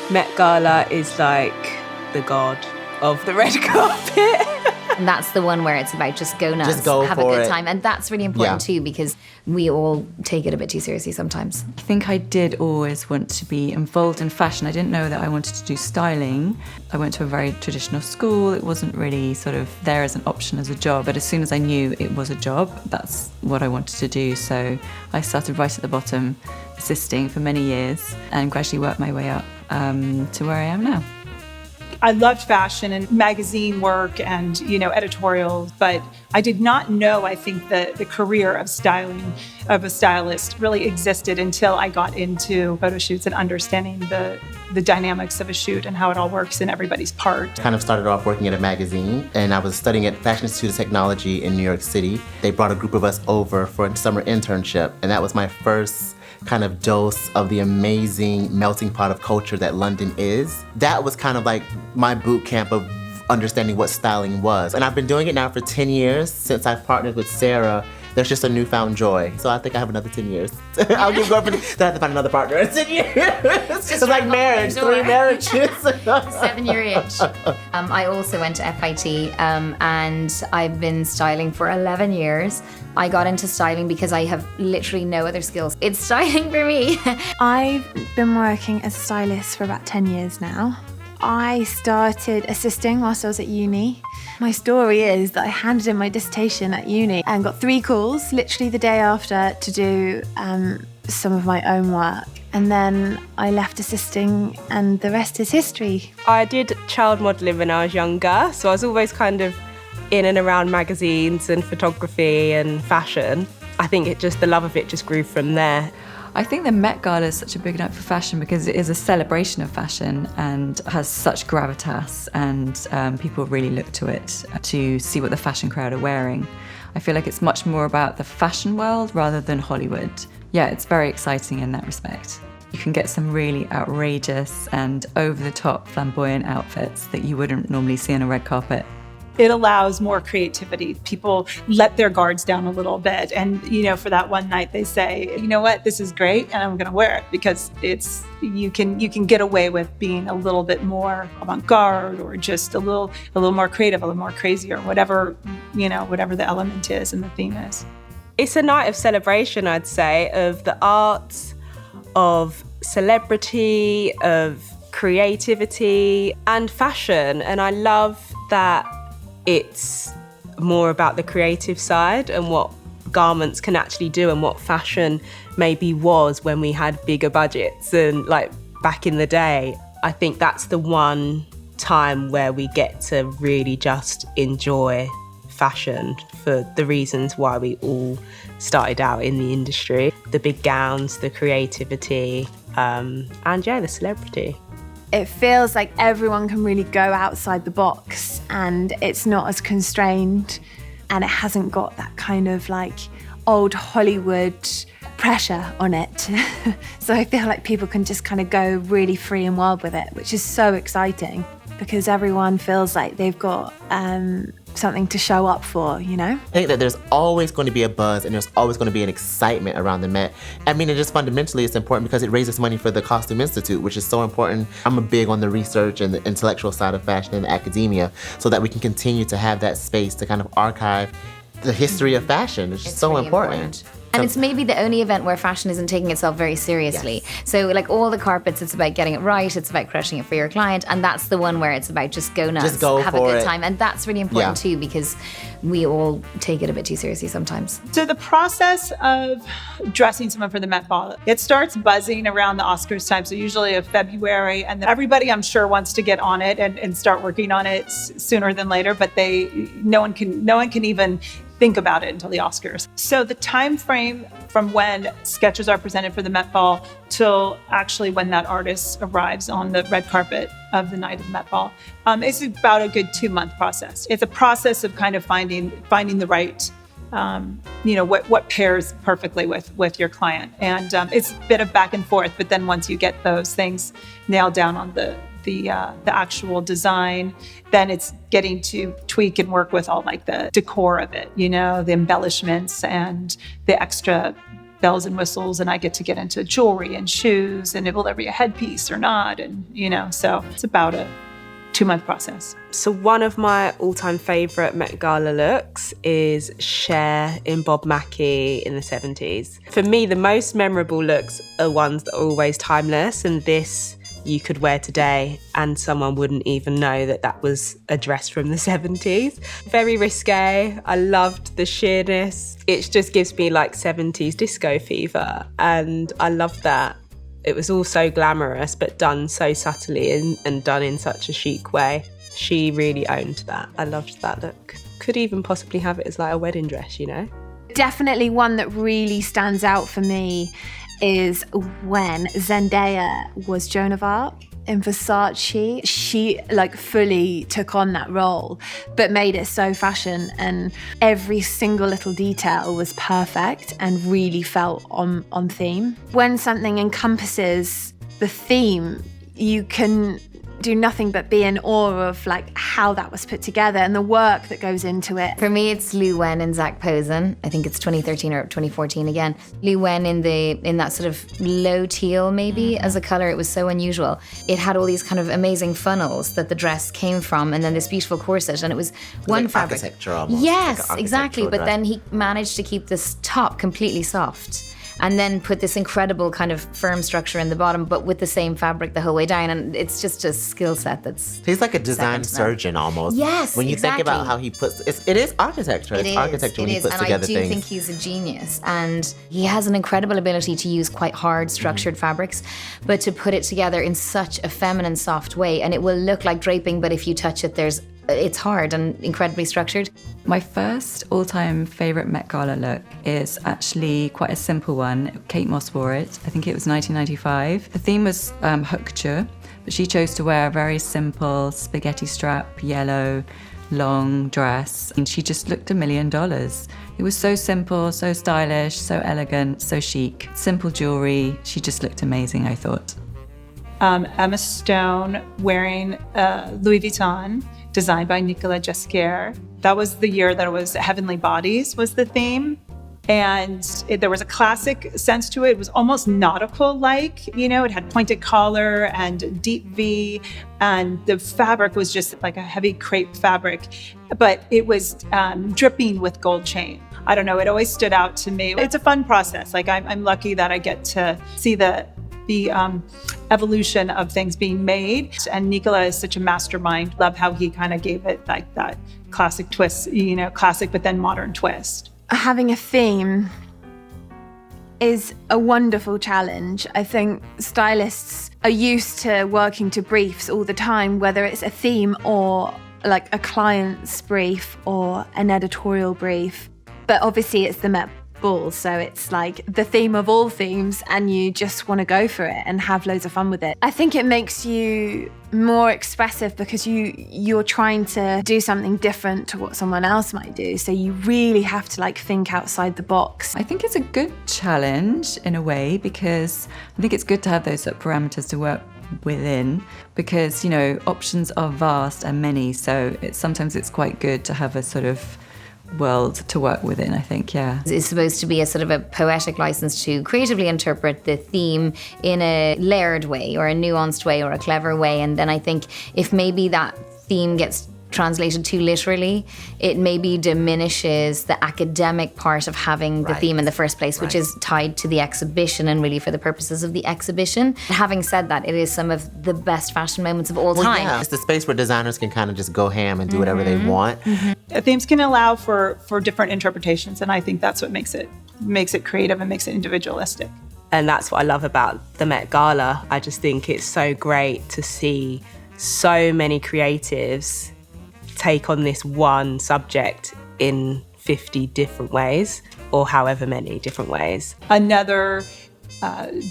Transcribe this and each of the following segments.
Met Gala is like the god of the red carpet. And that's the one where it's about just go nuts, Just go have a for good it. time. And that's really important too, because we all take it a bit too seriously sometimes. I think I did always want to be involved in fashion. I didn't know that I wanted to do styling. I went to a very traditional school. It wasn't really sort of there as an option as a job, but as soon as I knew it was a job, that's what I wanted to do. So I started right at the bottom, assisting for many years, and gradually worked my way up to where I am now. I loved fashion and magazine work and, editorials, but I did not know, I think, the career of styling, of a stylist really existed until I got into photo shoots and understanding the dynamics of a shoot and how it all works in everybody's part. Kind of started off working at a magazine, and I was studying at Fashion Institute of Technology in New York City. They brought a group of us over for a summer internship, and that was my first kind of dose of the amazing melting pot of culture that London is. That was kind of like my boot camp of understanding what styling was. And I've been doing it now for 10 years since I've partnered with Sarah. There's just a newfound joy. So I think I have another 10 years. I'll give girlfriend, then I have to find another partner in 10 years. It's like marriage, 3 marriages. 7-year itch. I also went to FIT and I've been styling for 11 years. I got into styling because I have literally no other skills. It's styling for me. I've been working as a stylist for about 10 years now. I started assisting whilst I was at uni. My story is that I handed in my dissertation at uni and got 3 calls literally the day after to do some of my own work. And then I left assisting and the rest is history. I did child modelling when I was younger, so I was always kind of in and around magazines and photography and fashion. I think the love of it just grew from there. I think the Met Gala is such a big night for fashion because it is a celebration of fashion and has such gravitas, and people really look to it to see what the fashion crowd are wearing. I feel like it's much more about the fashion world rather than Hollywood. Yeah, it's very exciting in that respect. You can get some really outrageous and over-the-top flamboyant outfits that you wouldn't normally see on a red carpet. It allows more creativity. People let their guards down a little bit. And, for that one night they say, you know what, this is great and I'm gonna wear it because you can get away with being a little bit more avant-garde or just a little more creative, a little more crazy or whatever the element is and the theme is. It's a night of celebration, I'd say, of the arts, of celebrity, of creativity and fashion. And I love that it's more about the creative side and what garments can actually do and what fashion maybe was when we had bigger budgets and like back in the day. I think that's the one time where we get to really just enjoy fashion for the reasons why we all started out in the industry. The big gowns, the creativity, and the celebrity. It feels like everyone can really go outside the box and it's not as constrained and it hasn't got that kind of like old Hollywood pressure on it. So I feel like people can just kind of go really free and wild with it, which is so exciting because everyone feels like they've got something to show up for, I think that there's always going to be a buzz and there's always going to be an excitement around the Met. I mean, it just fundamentally it's important because it raises money for the Costume Institute, which is so important. I'm a big on the research and the intellectual side of fashion and academia so that we can continue to have that space to kind of archive the history of fashion. It's just so really important. And it's maybe the only event where fashion isn't taking itself very seriously. Yes. So like all the carpets, it's about getting it right, it's about crushing it for your client, and that's the one where it's about just go nuts, Just go have a for good it. time. And that's really important too because we all take it a bit too seriously sometimes. So the process of dressing someone for the Met Gala, it starts buzzing around the Oscars time, so usually of February, and then everybody I'm sure wants to get on it and start working on it sooner than later, but no one can even think about it until the Oscars. So the time frame from when sketches are presented for the Met Ball till actually when that artist arrives on the red carpet of the night of the Met Ball, it's about a good 2-month process. It's a process of kind of finding the right, what pairs perfectly with your client. And it's a bit of back and forth, but then once you get those things nailed down on the actual design, then it's getting to tweak and work with all like the decor of it, the embellishments and the extra bells and whistles, and I get to get into jewelry and shoes, and will there be a headpiece or not? And, so it's about a 2-month process. So one of my all-time favourite Met Gala looks is Cher in Bob Mackie in the 70s. For me, the most memorable looks are ones that are always timeless, and this you could wear today and someone wouldn't even know that was a dress from the 70s. Very risque. I loved the sheerness. It just gives me like 70s disco fever, and I loved that. It was all so glamorous, but done so subtly and done in such a chic way. She really owned that. I loved that look. Could even possibly have it as like a wedding dress, Definitely one that really stands out for me is when Zendaya was Joan of Arc in Versace. She fully took on that role, but made it so fashion, and every single little detail was perfect and really felt on theme. When something encompasses the theme, you can do nothing but be in awe of how that was put together and the work that goes into it. For me, it's Liu Wen and Zach Posen. I think it's 2013 or 2014 again. Liu Wen in that sort of low teal maybe as a color. It was so unusual. It had all these kind of amazing funnels that the dress came from, and then this beautiful corset, and it was one fabric. Architecture almost. Yes, like exactly. But dress. then he managed to keep this top completely soft, and then put this incredible kind of firm structure in the bottom, but with the same fabric the whole way down. And it's just a skill set that's... He's like a design surgeon almost. Yes, When you exactly. think about how he puts... It is architecture. It's architecture when he puts together things. And I do think he's a genius. And he has an incredible ability to use quite hard, structured fabrics, but to put it together in such a feminine, soft way. And it will look like draping, but if you touch it, it's hard and incredibly structured. My first all-time favourite Met Gala look is actually quite a simple one. Kate Moss wore it. I think it was 1995. The theme was haute couture, but she chose to wear a very simple spaghetti strap, yellow, long dress. And she just looked $1 million. It was so simple, so stylish, so elegant, so chic. Simple jewellery. She just looked amazing, I thought. Emma Stone wearing Louis Vuitton, designed by Nicolas Jesquier. That was the year that it was Heavenly Bodies was the theme. And there was a classic sense to it. It was almost nautical-like, it had pointed collar and deep V, and the fabric was just like a heavy crepe fabric, but it was dripping with gold chain. I don't know, it always stood out to me. It's a fun process. I'm lucky that I get to see the evolution of things being made. And Nicola is such a mastermind. Love how he kind of gave it like that classic twist, classic but then modern twist. Having a theme is a wonderful challenge. I think stylists are used to working to briefs all the time, whether it's a theme or like a client's brief or an editorial brief. But obviously it's the Met Ball, so it's like the theme of all themes, and you just want to go for it and have loads of fun with it. I think it makes you more expressive because you're trying to do something different to what someone else might do, so you really have to think outside the box. I think it's a good challenge in a way, because I think it's good to have those sort of parameters to work within, because options are vast and many, so sometimes it's quite good to have a sort of world to work within, I think, yeah. It's supposed to be a sort of a poetic license to creatively interpret the theme in a layered way or a nuanced way or a clever way. And then I think if maybe that theme gets translated too literally, it maybe diminishes the academic part of having the theme in the first place, which is tied to the exhibition and really for the purposes of the exhibition. Having said that, it is some of the best fashion moments of all time. Yeah, it's the space where designers can kind of just go ham and do whatever they want. Themes can allow for different interpretations, and I think that's what makes it creative and makes it individualistic. And that's what I love about the Met Gala. I just think it's so great to see so many creatives take on this one subject in 50 different ways, or however many different ways. Another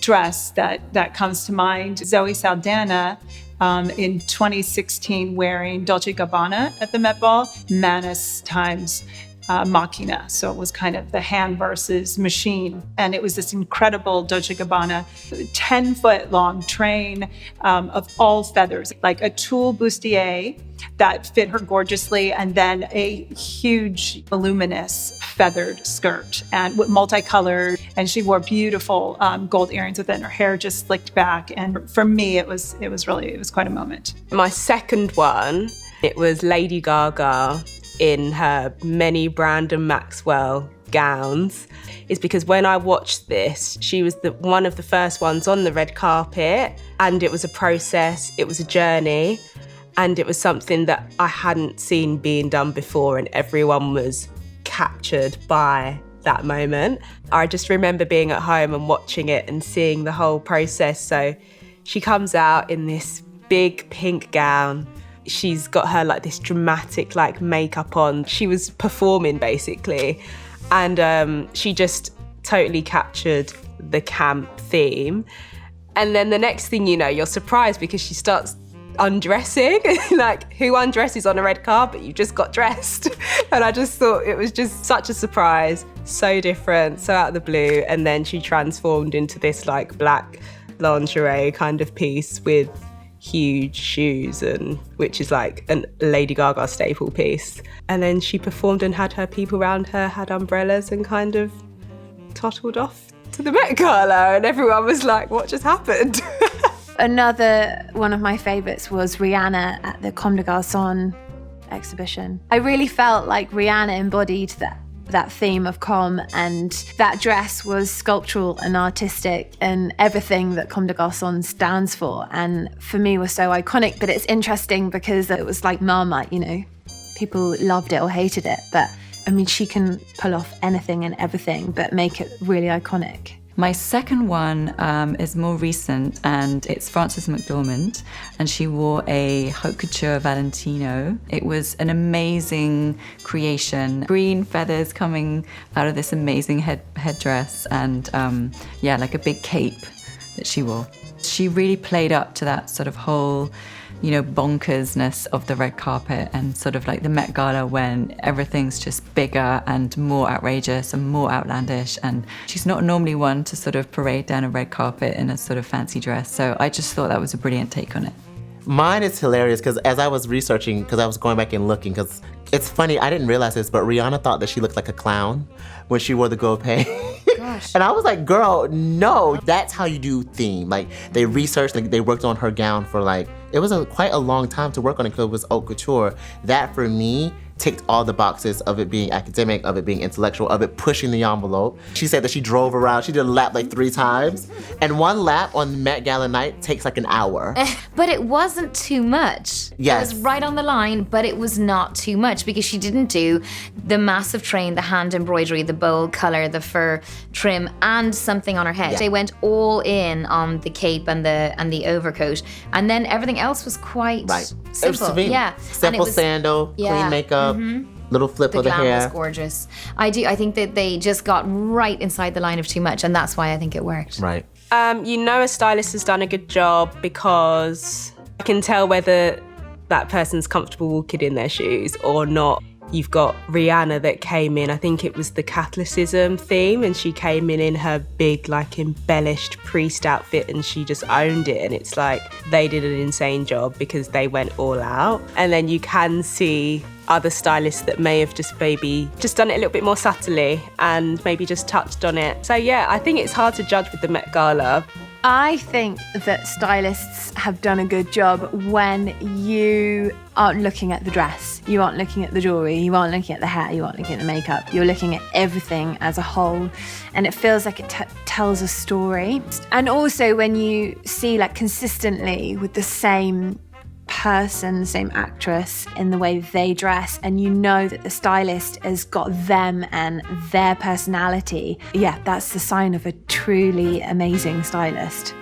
dress that comes to mind, Zoe Saldana in 2016 wearing Dolce & Gabbana at the Met Ball. Manus times machina. So it was kind of the hand versus machine. And it was this incredible Dolce & Gabbana 10-foot long train of all feathers, like a tulle bustier that fit her gorgeously, and then a huge voluminous feathered skirt and multicolored. And she wore beautiful gold earrings with it, and her hair just slicked back. And for me, it was quite a moment. My second one, it was Lady Gaga in her many Brandon Maxwell gowns, is because when I watched this, she was one of the first ones on the red carpet, and it was a process, it was a journey, and it was something that I hadn't seen being done before, and everyone was captured by that moment. I just remember being at home and watching it and seeing the whole process. So she comes out in this big pink gown. She's got her like this dramatic like makeup on. She was performing basically. And she just totally captured the camp theme. And then the next thing you know, you're surprised because she starts undressing. Like, who undresses on a red carpet? You just got dressed. And I just thought it was just such a surprise. So different, so out of the blue. And then she transformed into this like black lingerie kind of piece with huge shoes, and which is like a Lady Gaga staple piece. And then she performed and had her people around her, had umbrellas, and kind of tottled off to the Met Gala, and everyone was like, what just happened? Another one of my favourites was Rihanna at the Comme des Garçons exhibition. I really felt like Rihanna embodied that theme of Comme, and that dress was sculptural and artistic and everything that Comme des Garçons stands for, and for me was so iconic. But it's interesting because it was like Marmite, you know, people loved it or hated it, but I mean, she can pull off anything and everything but make it really iconic. My second one is more recent, and it's Frances McDormand, and she wore a haute couture Valentino. It was an amazing creation, green feathers coming out of this amazing headdress, and like a big cape that she wore. She really played up to that sort of whole, you know, bonkersness of the red carpet, and sort of like the Met Gala when everything's just bigger and more outrageous and more outlandish. And she's not normally one to sort of parade down a red carpet in a sort of fancy dress. So I just thought that was a brilliant take on it. Mine is hilarious because as I was researching, because I was going back and looking, because it's funny, I didn't realize this, but Rihanna thought that she looked like a clown when she wore the gold pay. Gosh. And I was like, girl, no, that's how you do theme. Like, they researched, like, they worked on her gown for like, it was quite a long time to work on it because it was haute couture. That for me ticked all the boxes of it being academic, of it being intellectual, of it pushing the envelope. She said that she drove around, she did a lap like 3 times. And one lap on Met Gala night takes like an hour. But it wasn't too much. Yes. It was right on the line, but it was not too much because she didn't do the massive train, the hand embroidery, the bold color, the fur trim, and something on her head. Yeah. They went all in on the cape and the overcoat, and then everything else was quite simple. Yeah, Simple sandal, clean makeup, little flip of the hair. The glam was gorgeous. I think that they just got right inside the line of too much, and that's why I think it worked. Right. You know a stylist has done a good job because I can tell whether that person's comfortable walking in their shoes or not. You've got Rihanna that came in, I think it was the Catholicism theme, and she came in her big, like, embellished priest outfit, and she just owned it. And it's like they did an insane job because they went all out. And then you can see other stylists that may have just done it a little bit more subtly and maybe just touched on it. So yeah, I think it's hard to judge with the Met Gala. I think that stylists have done a good job when you aren't looking at the dress, you aren't looking at the jewelry, you aren't looking at the hair, you aren't looking at the makeup, you're looking at everything as a whole, and it feels like it tells a story. And also when you see like consistently with the same person, the same actress in the way they dress, and you know that the stylist has got them and their personality, yeah, that's the sign of a truly amazing stylist.